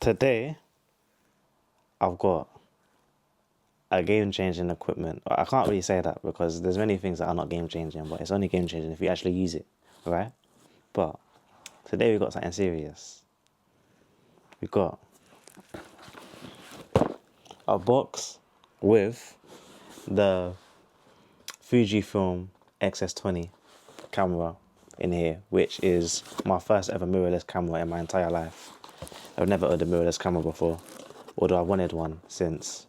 Today, I've got a game-changing equipment. I can't really say that because there's many things that are not game-changing, but it's only game-changing if you actually use it, right? But today we got something serious. We got a box with the Fuji X-S20 camera in here, which is my first ever mirrorless camera in my entire life. I've never owned a mirrorless camera before, although I wanted one since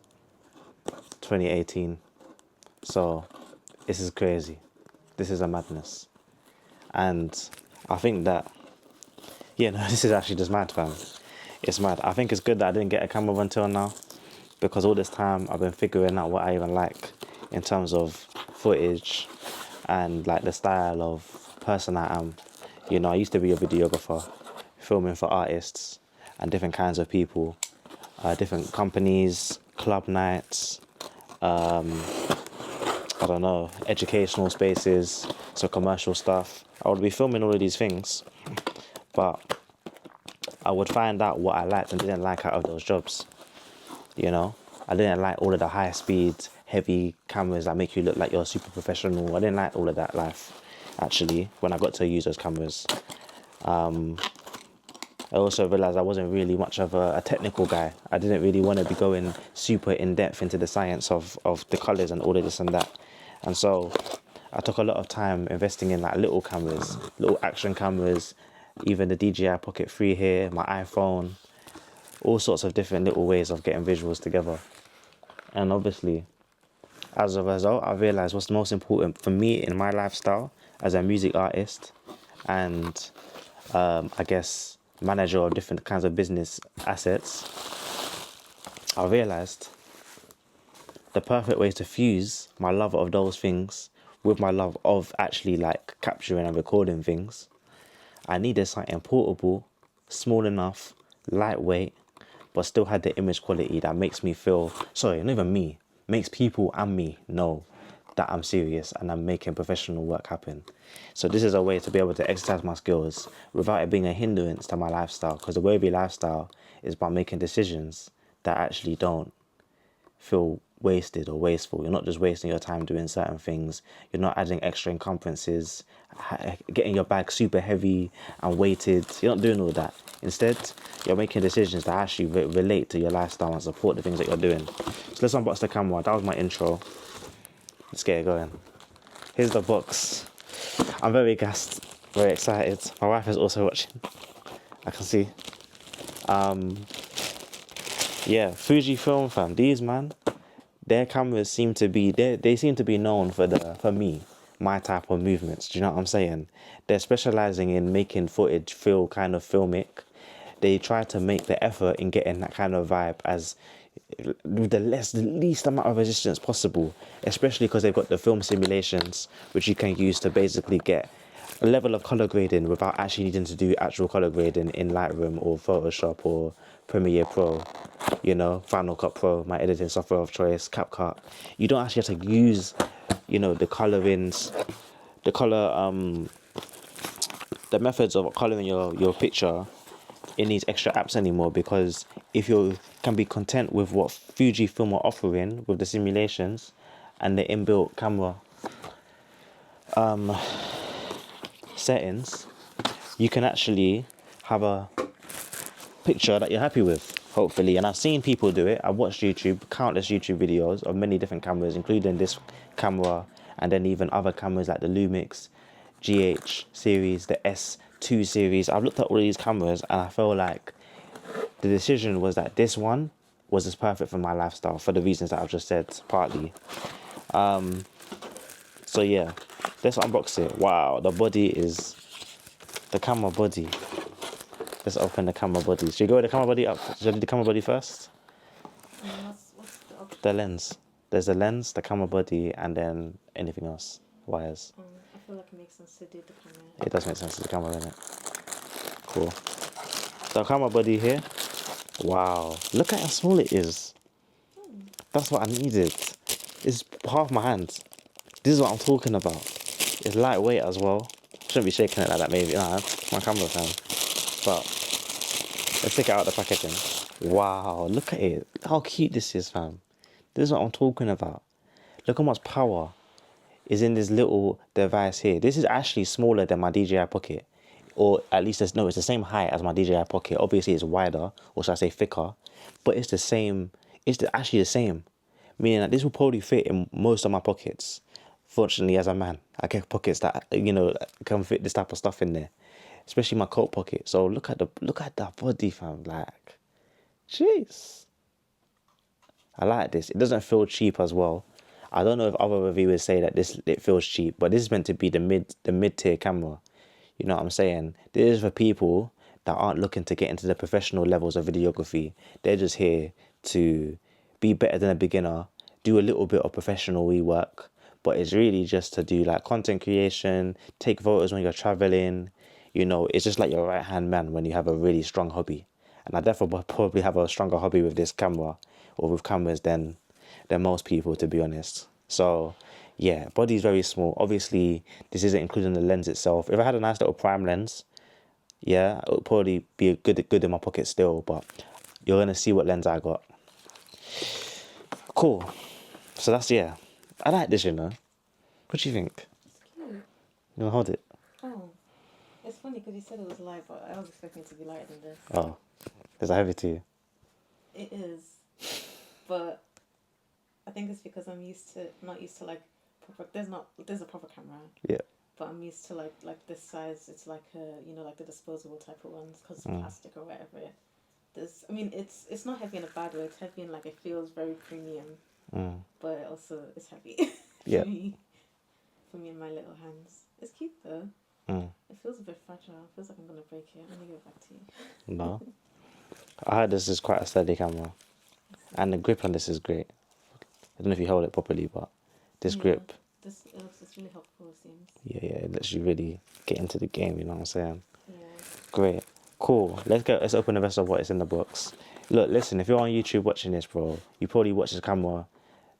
2018. So this is crazy. This is a madness. And I think that, this is actually just mad, fam. It's mad. I think it's good that I didn't get a camera until now, because all this time I've been figuring out what I even like in terms of footage and like the style of person I am. I used to be a videographer, filming for artists and different kinds of people, different companies, club nights, educational spaces, so commercial stuff. I would be filming all of these things, but I would find out what I liked and didn't like out of those jobs. I didn't like all of the high speed, heavy cameras that make you look like you're super professional. I didn't like all of that life, actually, when I got to use those cameras. I also realised I wasn't really much of a technical guy. I didn't really want to be going super in-depth into the science of the colours and all of this and that. And so I took a lot of time investing in like little cameras, little action cameras, even the DJI Pocket 3 here, my iPhone, all sorts of different little ways of getting visuals together. And obviously, as a result, I realised what's the most important for me in my lifestyle as a music artist and I guess manager of different kinds of business assets. I realised the perfect way to fuse my love of those things with my love of actually like capturing and recording things. I needed something portable, small enough, lightweight, but still had the image quality that makes me feel, not even me, makes people and me know that I'm serious and I'm making professional work happen. So this is a way to be able to exercise my skills without it being a hindrance to my lifestyle, because the wavy lifestyle is about making decisions that actually don't feel wasted or wasteful. You're not just wasting your time doing certain things. You're not adding extra encumbrances, getting your bag super heavy and weighted. You're not doing all that. Instead, you're making decisions that actually relate to your lifestyle and support the things that you're doing. So let's unbox the camera. That was my intro. Let's get it going. Here's the box. I'm very gassed, very excited. My wife is also watching. I can see. Fuji film fam. These man, their cameras seem to be they seem to be known for my type of movements. Do you know what I'm saying? They're specializing in making footage feel kind of filmic. They try to make the effort in getting that kind of vibe as with the least amount of resistance possible, especially because they've got the film simulations which you can use to basically get a level of color grading without actually needing to do actual color grading in Lightroom or Photoshop or Premiere Pro, Final Cut Pro, my editing software of choice, CapCut. You don't actually have to use, the colorings, the methods of coloring your picture in these extra apps anymore, because if you can be content with what Fujifilm are offering with the simulations and the inbuilt camera settings, you can actually have a picture that you're happy with, hopefully. And I've seen people do it. I've watched countless YouTube videos of many different cameras, including this camera and then even other cameras like the Lumix GH series, the S2 series. I've looked at all these cameras and I feel like the decision was that this one was as perfect for my lifestyle for the reasons that I've just said, partly. So yeah, let's unbox it. Wow, the camera body. Let's open the camera body. Should we go with the camera body up? Should I do the camera body first? What's the option? The lens. There's the lens, the camera body, and then anything else. Wires. I feel like it makes sense to do the camera. It does make sense to the camera, innit? Cool. The camera body here. Wow. Look at how small it is. That's what I needed. It's half my hand. This is what I'm talking about. It's lightweight as well. Shouldn't be shaking it like that, maybe. Nah, my camera fan. But let's take it out of the packaging. Wow, look at it. How cute this is, fam. This is what I'm talking about. Look how much power is in this little device here. This is actually smaller than my DJI Pocket. Or at least, no, it's the same height as my DJI Pocket. Obviously, it's wider, or should I say thicker. But it's the same. Actually the same. Meaning that this will probably fit in most of my pockets. Fortunately, as a man, I get pockets that, can fit this type of stuff in there. Especially my coat pocket. So look at that body, fam. Like, jeez. I like this. It doesn't feel cheap as well. I don't know if other reviewers say that it feels cheap, but this is meant to be the mid-tier camera. You know what I'm saying? This is for people that aren't looking to get into the professional levels of videography. They're just here to be better than a beginner, do a little bit of professional work, but it's really just to do like content creation, take photos when you're traveling. It's just like your right-hand man when you have a really strong hobby. And I definitely probably have a stronger hobby with this camera or with cameras than most people, to be honest. So yeah, body's very small. Obviously, this isn't including the lens itself. If I had a nice little prime lens, yeah, it would probably be good in my pocket still. But you're gonna see what lens I got. Cool. So that's, yeah. I like this, What do you think? It's cute. You wanna hold it? Oh, it's funny because you said it was light, but I was expecting it to be lighter than this. Oh, is that heavy to you? It is, but I think it's because I'm not used to like proper. There's a proper camera. Yeah. But I'm used to like this size. It's like like the disposable type of ones because it's plastic or whatever. It's not heavy in a bad way. It's heavy in like it feels very premium, but also it's heavy. Yeah. For me and my little hands. It's cute though. It feels a bit fragile. It feels like I'm gonna break it. I'm gonna give it back to you. No. I heard this is quite a steady camera, and the grip on this is great. I don't know if you hold it properly, but this grip. It's really helpful, it seems. Yeah, it lets you really get into the game, you know what I'm saying? Yeah. Great. Cool. Let's open the rest of what is in the box. Look, listen, if you're on YouTube watching this, bro, you probably watched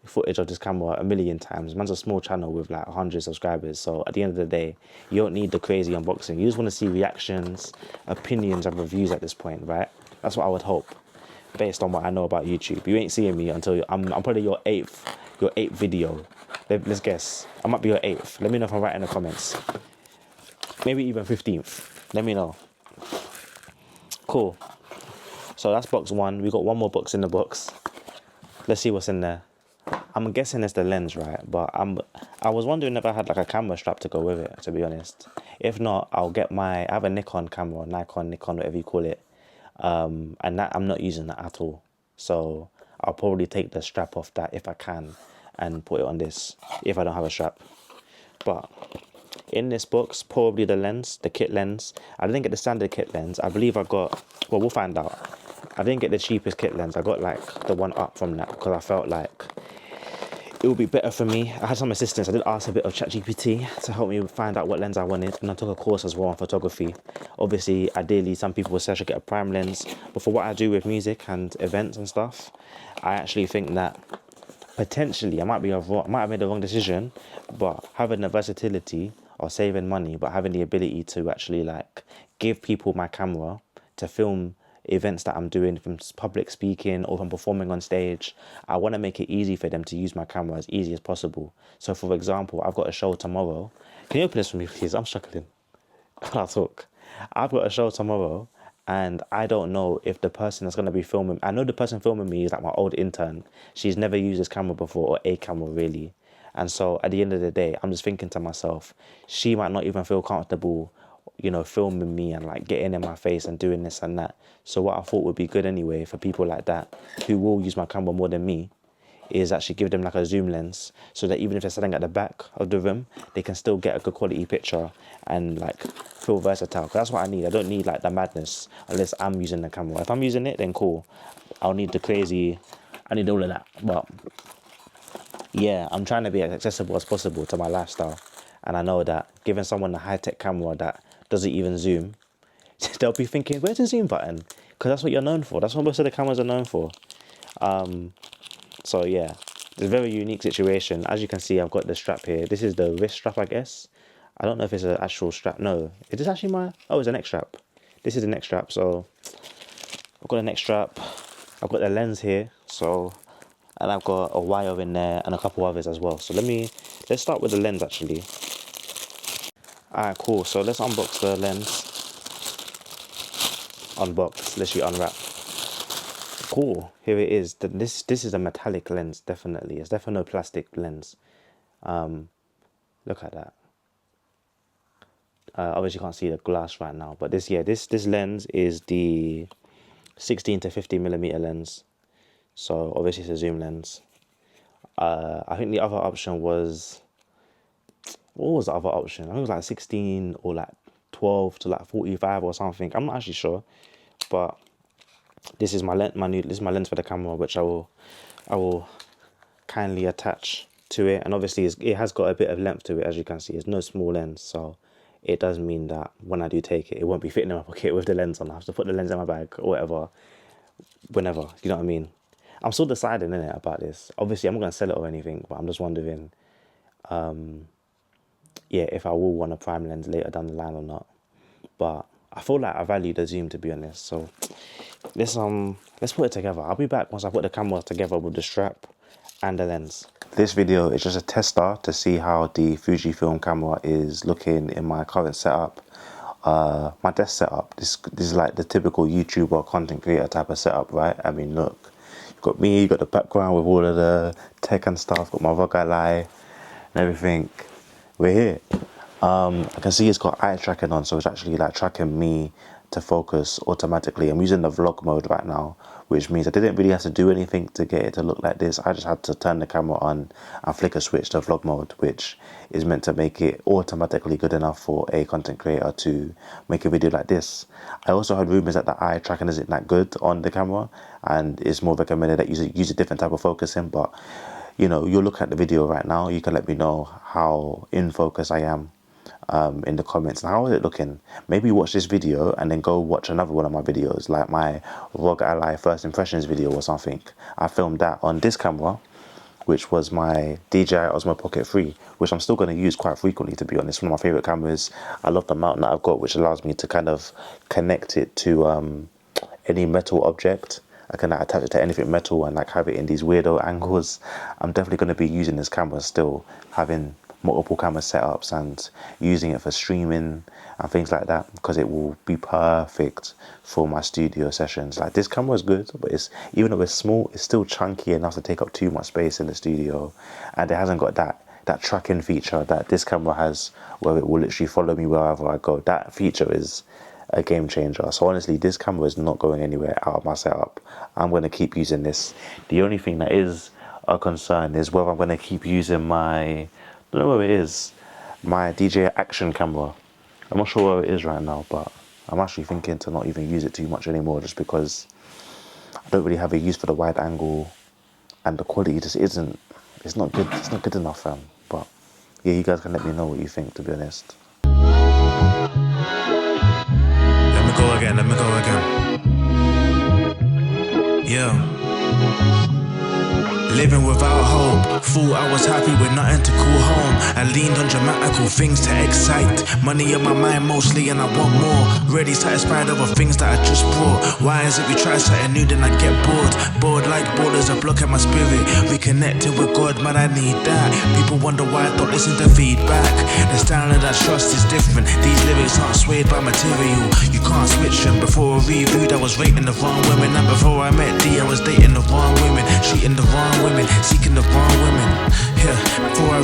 footage of this camera a million times. Man's a small channel with like 100 subscribers. So at the end of the day, you don't need the crazy unboxing. You just want to see reactions, opinions, and reviews at this point, right? That's what I would hope, based on what I know about YouTube. You ain't seeing me until I'm probably your eighth video. Let's guess. I might be your 8th. Let me know if I'm right in the comments. Maybe even 15th. Let me know. Cool. So that's box 1. We got one more box in the box. Let's see what's in there. I'm guessing it's the lens, right? But I was wondering if I had like a camera strap to go with it, to be honest. If not, I have a Nikon camera, Nikon, whatever you call it. And that I'm not using that at all. So I'll probably take the strap off that if I can and put it on this if I don't have a strap. But in this box, probably the lens, the kit lens. I didn't get the standard kit lens. I believe I got, well, we'll find out. I didn't get the cheapest kit lens. I got like the one up from that because I felt like it would be better for me. I had some assistance. I did ask a bit of ChatGPT to help me find out what lens I wanted, and I took a course as well on photography. Obviously, ideally, some people would say I should get a prime lens, but for what I do with music and events and stuff, I actually think that potentially I might have made the wrong decision, but having the versatility of saving money, but having the ability to actually like give people my camera to film events that I'm doing, from public speaking or from performing on stage, I want to make it easy for them to use my camera as easy as possible. So for example, I've got a show tomorrow. Can you open this for me, please? I'm struggling. When I talk. I've got a show tomorrow, and I don't know if the person that's going to be filming, I know the person filming me is like my old intern. She's never used this camera before, or a camera really. And so at the end of the day, I'm just thinking to myself, she might not even feel comfortable, filming me and like getting in my face and doing this and that. So what I thought would be good anyway for people like that who will use my camera more than me is actually give them like a zoom lens, so that even if they're standing at the back of the room, they can still get a good quality picture and like feel versatile. 'Cause that's what I need. I don't need like the madness unless I'm using the camera. If I'm using it, then cool. I need all of that. But yeah, I'm trying to be as accessible as possible to my lifestyle. And I know that giving someone a high-tech camera that doesn't even zoom, they'll be thinking, where's the zoom button? Because that's what you're known for. That's what most of the cameras are known for. So yeah, it's a very unique situation. As you can see, I've got the strap here. This is the wrist strap, I guess. I don't know if it's an actual strap. No, is this actually it's a neck strap. This is the neck strap. So I've got a neck strap. I've got the lens here, so, and I've got a wire in there and a couple others as well. So let's start with the lens actually. Alright, cool. So let's unbox the lens. Unbox, literally unwrap. Cool, here it is. This is a metallic lens, definitely. It's definitely no plastic lens. Look at that. Obviously you can't see the glass right now, but this lens is the 16 to 50 millimeter lens. So obviously it's a zoom lens. I think the other option was, what was the other option? I think it was like 16 or like 12 to like 45 or something. I'm not actually sure, but this is my lens. This is my lens for the camera, which I will kindly attach to it. And obviously it has got a bit of length to it, as you can see. It's no small lens, so it does mean that when I do take it, it won't be fitting in my pocket with the lens on. I have to put the lens in my bag or whatever, whenever. You know what I mean? I'm still deciding in it about this. Obviously, I'm not gonna sell it or anything, but I'm just wondering, yeah, if I will want a prime lens later down the line or not. But I feel like I value the zoom, to be honest. So let's put it together. I'll be back once I put the camera together with the strap and the lens. This video is just a tester to see how the Fujifilm camera is looking in my current setup. My desk setup. This is like the typical YouTuber content creator type of setup, right? I mean, look, you've got me, you've got the background with all of the tech and stuff, got my Wavy Life and everything. We're here. I can see it's got eye tracking on, so it's actually like tracking me to focus automatically. I'm using the vlog mode right now, which means I didn't really have to do anything to get it to look like this. I just had to turn the camera on and flick a switch to vlog mode, which is meant to make it automatically good enough for a content creator to make a video like this. I also heard rumors that the eye tracking isn't that good on the camera, and it's more recommended that you use a different type of focusing. But you know, you'll look at the video right now, you can let me know how in focus I am in the comments. And how is it looking? Maybe watch this video and then go watch another one of my videos, like my Wavy Life first impressions video or something. I filmed that on this camera, which was my DJI Osmo Pocket 3, which I'm still going to use quite frequently, to be honest. One of my favorite cameras. I love the mount that I've got, which allows me to kind of connect it to any metal object. I can like, attach it to anything metal and like have it in these weirdo angles. I'm definitely going to be using this camera still, having multiple camera setups and using it for streaming and things like that, because it will be perfect for my studio sessions. Like, this camera is good, but it's, even though it's small, it's still chunky enough to take up too much space in the studio, and it hasn't got that tracking feature that this camera has, where it will literally follow me wherever I go. That feature is a game changer. So honestly, this camera is not going anywhere out of my setup. I'm going to keep using this. The only thing that is a concern is whether I'm going to keep using my, I don't know where it is, my DJI Action camera. I'm not sure where it is right now, but I'm actually thinking to not even use it too much anymore, just because I don't really have a use for the wide angle, and the quality just isn't, it's not good enough, fam. But yeah, you guys can let me know what you think, to be honest. Let me go again. Yeah. Living without hope, thought I was happy with nothing to call home. I leaned on dramatical things to excite. Money in my mind mostly and I want more. Really satisfied over things that I just brought. Why is it we try something new then I get bored? Bored like borders are blocking my spirit. Reconnecting with God, man, I need that. People wonder why I don't listen to feedback. The standard I trust is different. These lyrics aren't swayed by material. You can't switch them. Before I reviewed, I was rating the wrong women. And before I met D, I was dating the wrong women. Treating the wrong women, seeking the wrong women. Yeah, before I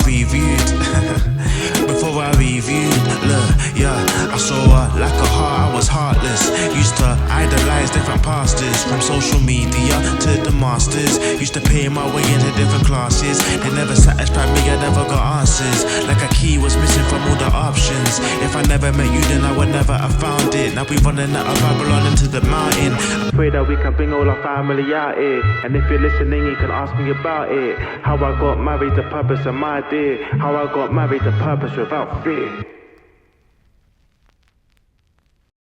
reviewed, look, yeah, I saw her like a heart, I was heartless. Used to idolize different pastors, from social media to the masters. Used to pay my way into different classes. They never satisfied me, I never got answers. Like a key was missing from all the options. If I never met you, then I would never have found it. Now we running out of Babylon into the mountain. I pray that we can bring all our family out here. And if you're listening, you can ask me about it. How I got married, the purpose of my day. How I got married, the purpose without fear.